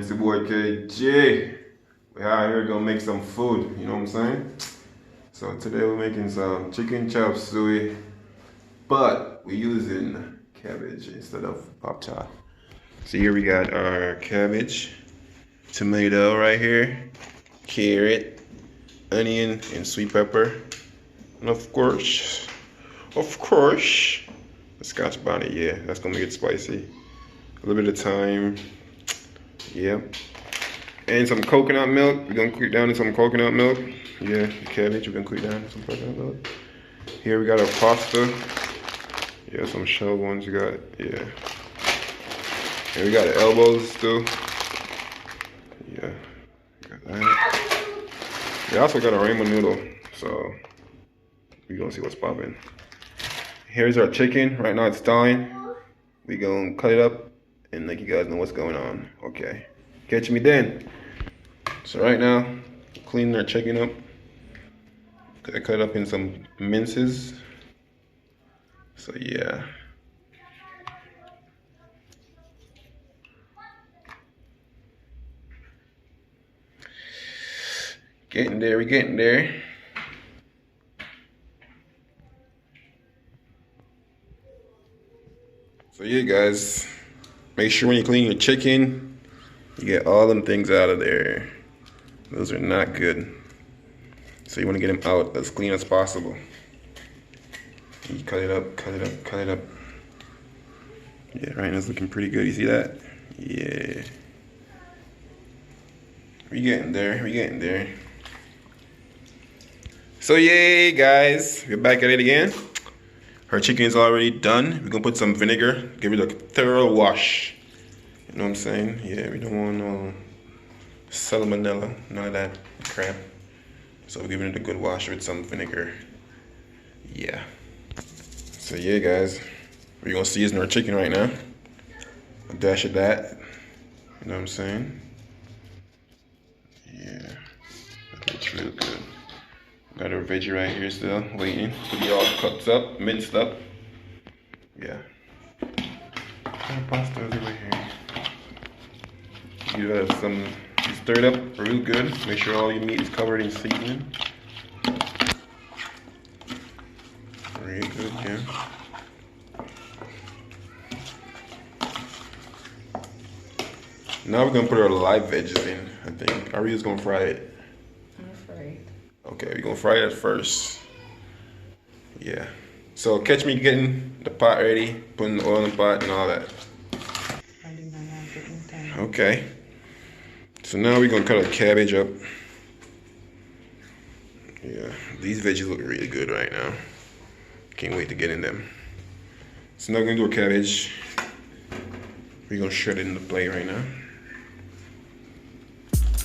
It's your boy KJ. We out here gonna make some food, you know what I'm saying? So today we're making some chicken chop suey, but we're using cabbage instead of pop chop. So here we got our cabbage, tomato right here, carrot, onion, and sweet pepper. And of course, the Scotch bonnet, yeah, that's gonna make it spicy. A little bit of thyme, yeah. And some coconut milk. We're gonna cook down in some coconut milk. Yeah, the cabbage, we're gonna cook down in some coconut milk. Here we got our pasta. Yeah, some shell ones we got, yeah. And we got the elbows too. Yeah, got that. We also got a rainbow noodle, so we're gonna see what's popping. Here's our chicken. Right now it's thawing. We gonna cut it up and let you guys know what's going on. Okay, catch me then. So right now, cleaning our chicken up. I cut it up in some minces. So yeah. Getting there, we're getting there. So yeah guys, make sure when you clean your chicken, you get all them things out of there. Those are not good. So you want to get them out as clean as possible. You cut it up, cut it up, cut it up. Yeah, right now it's looking pretty good. You see that? Yeah. We're getting there, we're getting there. So yay guys, we're back at it again. Our chicken is already done. We're gonna put some vinegar, give it a thorough wash. You know what I'm saying? Yeah, we don't want no salmonella, none of that crap. So we're giving it a good wash with some vinegar. Yeah. So yeah guys, we're gonna season our chicken right now. A dash of that. You know what I'm saying? Yeah. That looks real good. Got our veggie right here still, waiting to be all cooked up, minced up. Yeah. Our pasta is over here. You have some, you stir it up real good. Make sure all your meat is covered in seasoning. Very good, yeah. Now we're gonna put our live veggies in, I think. Are we just gonna fry it? I'm afraid. Okay, we're gonna fry it first. Yeah. So catch me getting the pot ready, putting the oil in the pot and all that. I do not have it in time. Okay. So now we're gonna cut our cabbage up. Yeah, these veggies look really good right now. Can't wait to get in them. So now we're gonna do a cabbage. We're gonna shred it in the plate right now.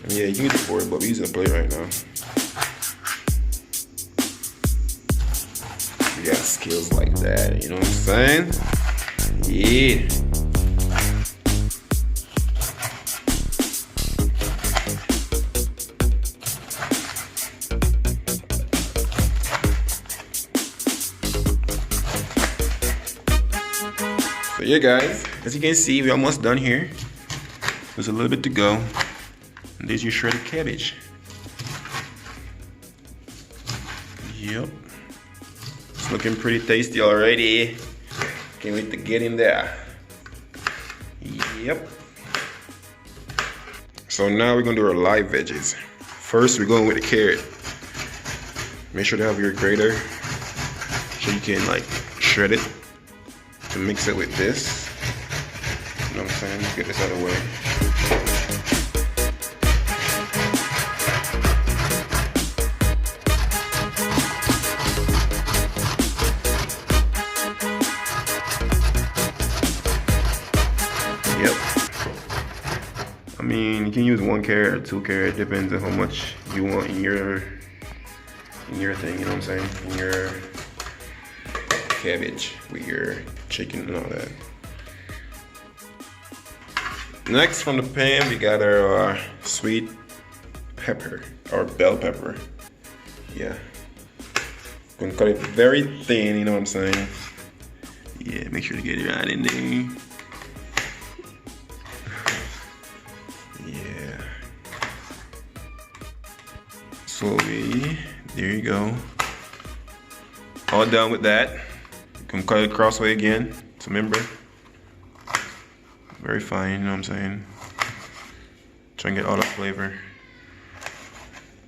And yeah, you can use a fork, but we're using a plate right now. We got skills like that, you know what I'm saying? Yeah. So yeah guys, as you can see, we're almost done here. There's a little bit to go. And there's your shredded cabbage. Yep. It's looking pretty tasty already. Can't wait to get in there. Yep. So now we're gonna do our live veggies. First, we're going with the carrot. Make sure to have your grater so you can like shred it and mix it with this. You know what I'm saying? Let's get this out of the way. Yep. I mean, you can use 1 carrot or 2 carrot, depends on how much you want in your thing, you know what I'm saying? In your cabbage with your chicken and all that. Next from the pan, we got our sweet pepper, or bell pepper. Yeah. Gonna cut it very thin, you know what I'm saying? Yeah, make sure to get it right in there. Suey. There you go. All done with that. You can cut it crossway again. So remember, very fine, you know what I'm saying? Try and get all the flavor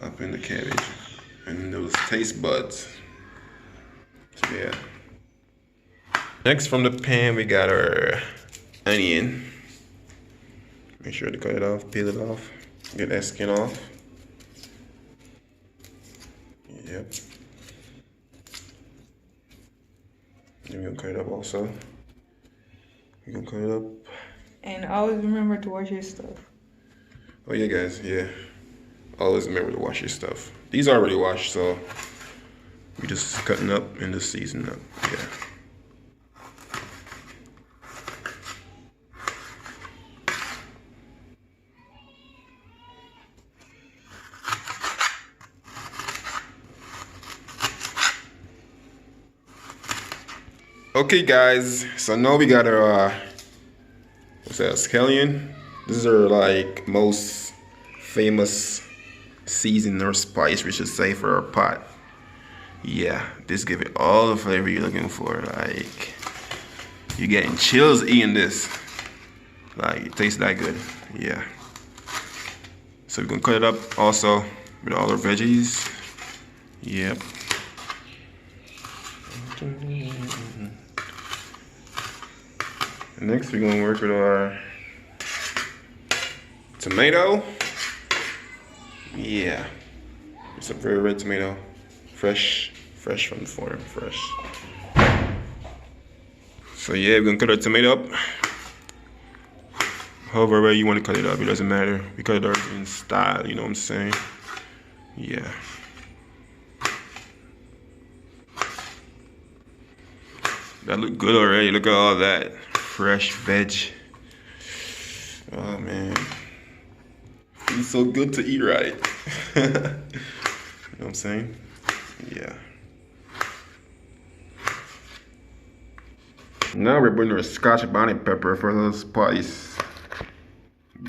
up in the cabbage and those taste buds. So yeah. Next from the pan, we got our onion. Make sure to cut it off, peel it off, get that skin off. Yep. Then we're gonna cut it up also. We're gonna cut it up. And always remember to wash your stuff. Oh yeah, guys, yeah. Always remember to wash your stuff. These are already washed, so we just cutting up and just seasoning up, yeah. Okay guys, so now we got our, what's that, scallion? This is our like most famous season or spice, we should say, for our pot. Yeah, this give it all the flavor you're looking for. Like, you're getting chills eating this. Like, it tastes that good, yeah. So we're gonna cut it up also with all our veggies. Yep. Next, we're gonna work with our tomato. Yeah, it's a very red tomato, fresh from the farm, fresh. So yeah, we're gonna cut our tomato up. However way you want to cut it up, it doesn't matter. We cut it up in style, you know what I'm saying? Yeah. That look good already. Look at all that fresh veg. Oh man, it's so good to eat right. You know what I'm saying? Yeah. Now we're putting our Scotch bonnet pepper for those spice.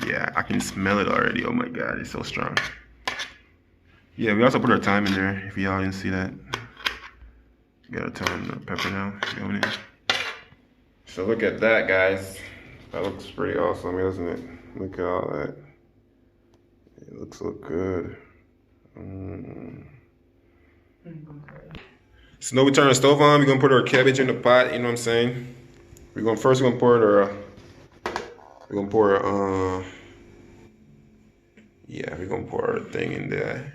Yeah, I can smell it already. Oh my god, it's so strong. Yeah, we also put our thyme in there. If y'all didn't see that, we got a ton of pepper now going in. So look at that, guys. That looks pretty awesome, isn't it? Look at all that. It looks so good. So now we turn the stove on. We're gonna put our cabbage in the pot. You know what I'm saying? We're gonna pour our. We're gonna pour yeah, we're gonna pour our thing in there.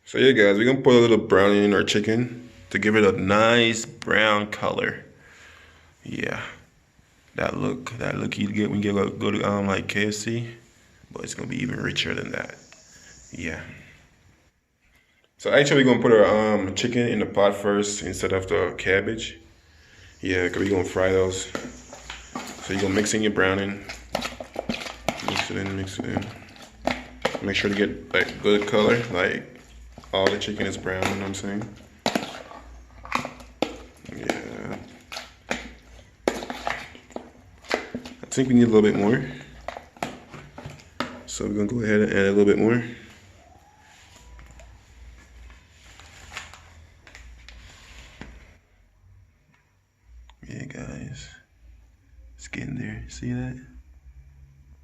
So yeah, guys, we're gonna put a little browning in our chicken to give it a nice brown color. Yeah, that look you get when you go to like KFC, but it's gonna be even richer than that. Yeah. So actually, we're gonna put our chicken in the pot first instead of the cabbage. Yeah, cause we're gonna fry those. So you're gonna mix in your browning. Mix it in, mix it in. Make sure to get like good color, like all the chicken is brown, you know what I'm saying? Yeah. I think we need a little bit more. So we're gonna go ahead and add a little bit more. Yeah, guys. It's getting there. See that?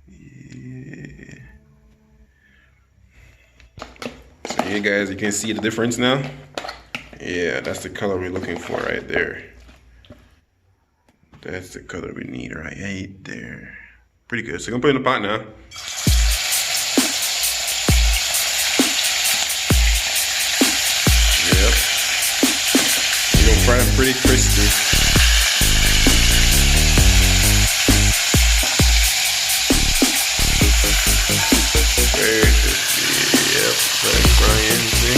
Yeah. So yeah, guys, you can see the difference now. Yeah, that's the color we're looking for right there. That's the color we need right there. Pretty good. So I'm gonna put it in the pot now. Yep. We're gonna fry them pretty crispy. Very crispy. Yep. Fresh frying, see?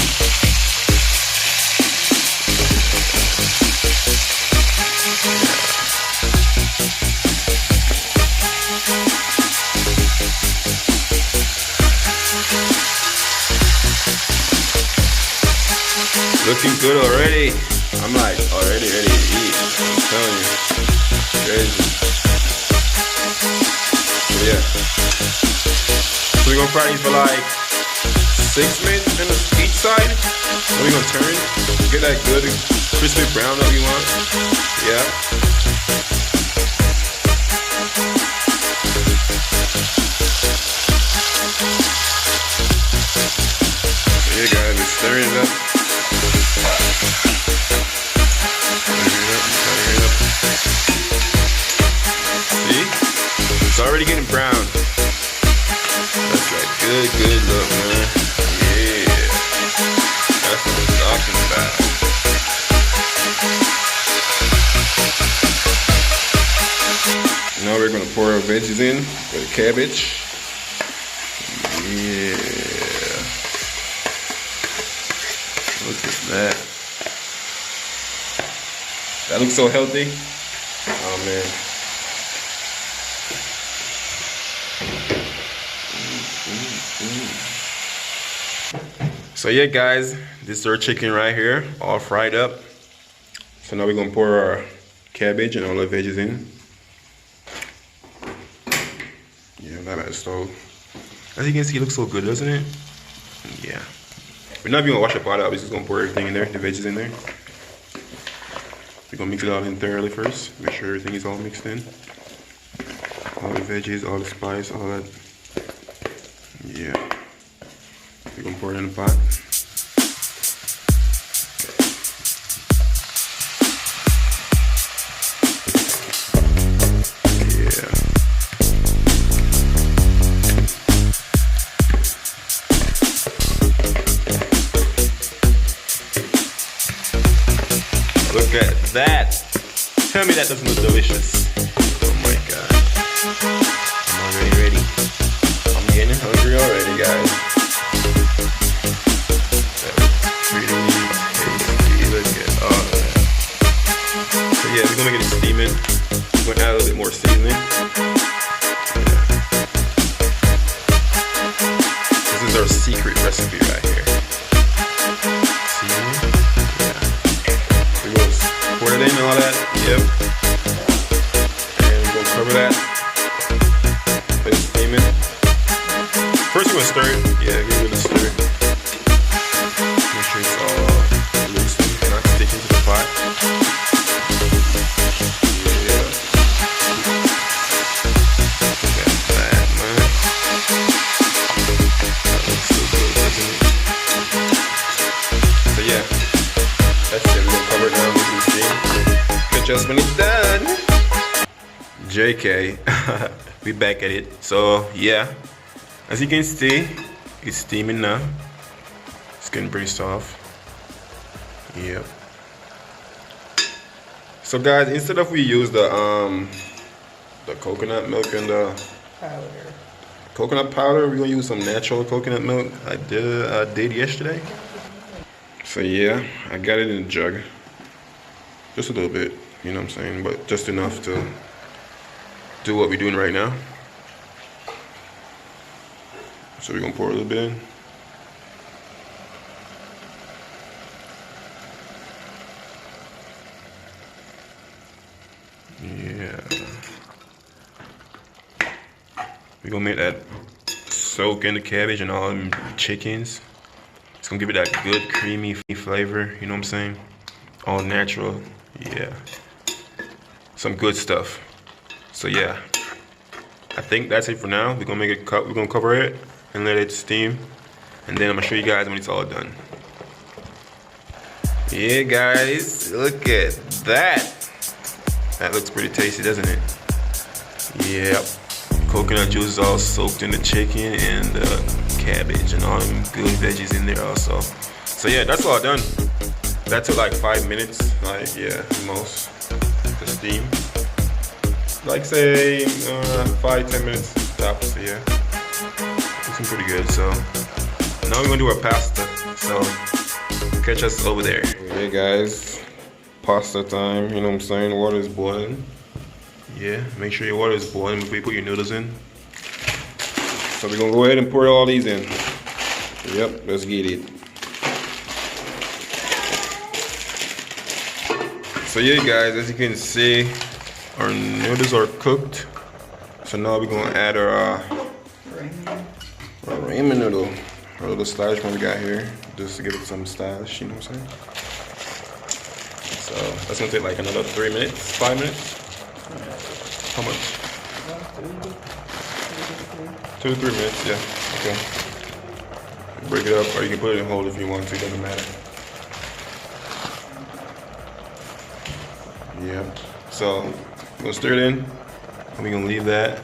Looking good already. I'm like already ready to eat. I'm telling you. Crazy. So yeah. So we're gonna fry these for like 6 minutes on each side. Then we're gonna turn, get that good crispy brown that we want. Yeah. Yeah, guys, we're stirring it up. Stirring it up. See? It's already getting brown. That's right. Good look, man. Yeah. That's what I'm talking about. Now we're gonna pour our veggies in with the cabbage. Yeah. Look at that. That looks so healthy. Oh man. So yeah, guys, this is our chicken right here, all fried up. So now we're gonna pour our cabbage and all the veggies in. Yeah, that bad stove. As you can see, it looks so good, doesn't it? Yeah. We're not even gonna wash the pot out. We're just gonna pour everything in there, the veggies in there. We're gonna mix it all in thoroughly first. Make sure everything is all mixed in. All the veggies, all the spice, all that. Yeah. We're gonna pour it in the pot. Yeah. Look at that. Tell me that doesn't look delicious. Oh my god. I'm already ready. I'm getting hungry already, guys. That looks pretty tasty. Look at all of that. So yeah, we're gonna get it steaming. We're gonna add a little bit more seasoning. Yeah. This is our secret recipe right here. Seasoning. Pour it in and all that, yep. And we're gonna cover that. Let it steaming. First we're gonna stir it. Yeah, give it a stir. Make sure it's all loose and not sticking to the pot. Yeah. Look at that, man. That looks so good, doesn't it? So yeah. That's it, we're gonna cover it down with some steam. Catch us when it's done. JK, we back at it. So yeah, as you can see, it's steaming now. It's getting pretty soft. Yep. So guys, instead of we use the coconut milk and the coconut powder, we're gonna use some natural coconut milk. I did yesterday. So yeah, I got it in a jug. Just a little bit, you know what I'm saying? But just enough to do what we're doing right now. So we're gonna pour a little bit in. Yeah. We're gonna make that soak in the cabbage and all them chickens. It's gonna give it that good creamy flavor, you know what I'm saying? All natural, yeah. Some good stuff. So yeah, I think that's it for now. We're gonna make it we're gonna cover it and let it steam. And then I'm gonna show you guys when it's all done. Yeah guys, look at that. That looks pretty tasty, doesn't it? Yep. Coconut juice is all soaked in the chicken and the cabbage and all them good veggies in there also. So yeah, that's all done. That took like 5 minutes, like yeah, most to steam. Like say 5-10 minutes tops. So yeah, looking pretty good. So now we're gonna do our pasta. So catch us over there. Hey guys, pasta time. You know what I'm saying? Water is boiling. Yeah, make sure your water is boiling before you put your noodles in. So we're gonna go ahead and pour all these in. Yep, let's get it. So yeah guys, as you can see, our noodles are cooked. So now we're gonna add our ramen noodle. Our little stylish one we got here, just to give it some stylish, you know what I'm saying? So that's gonna take like another 3 minutes, 5 minutes. How much? 2 to 3 minutes, yeah. Okay. Break it up, or you can put it in hold if you want to, it doesn't matter. Yeah. So we're gonna stir it in, and we're gonna leave that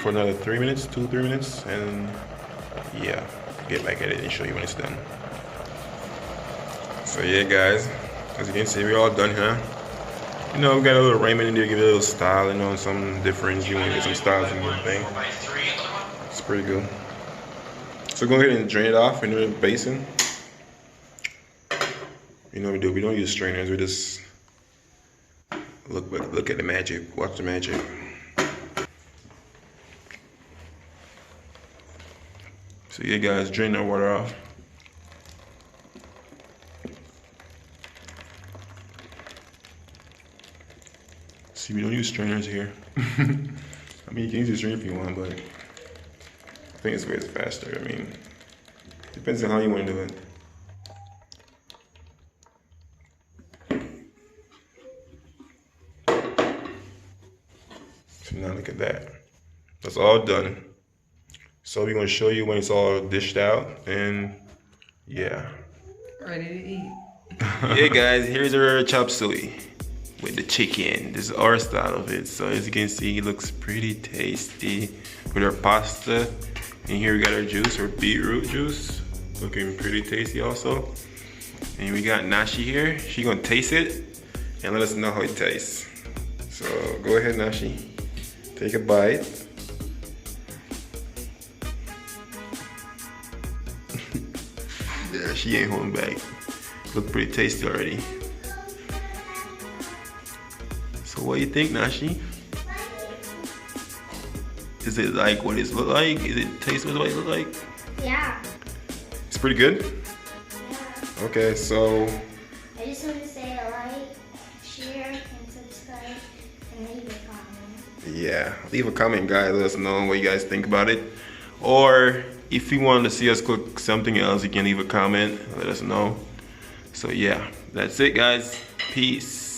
for another 3 minutes, 2 to 3 minutes, and yeah, get back at it and show you when it's done. So yeah, guys, as you can see, we're all done here. You know, we got a little raiment in there, give it a little style, you know, some difference. You want to get some styles in your thing. It's pretty good. So go ahead and drain it off into a basin. You know what we do? We don't use strainers. We just look at the magic. Watch the magic. So yeah, guys, drain that water off. See, we don't use strainers here. I mean, you can use a strainer if you want, but I think it's way faster. I mean, depends on how you want to do it. So now look at that. That's all done. So we're gonna show you when it's all dished out, and yeah. Ready to eat. Yeah, guys, here's our chop suey with the chicken. This is our style of it. So as you can see, it looks pretty tasty with our pasta. And here we got our juice, our beetroot juice. Looking pretty tasty also. And we got Nashi here. She gonna taste it and let us know how it tastes. So go ahead, Nashi. Take a bite. Yeah, she ain't holding back. Look pretty tasty already. So what do you think, Nashi? Is it like what it look like? Is it taste what it look like? Yeah. It's pretty good? Yeah. Okay, so I just want to say like, share, and subscribe, and leave a comment. yeah, leave a comment, guys. Let us know what you guys think about it. Or if you want to see us cook something else, you can leave a comment. Let us know. So yeah, that's it, guys. Peace.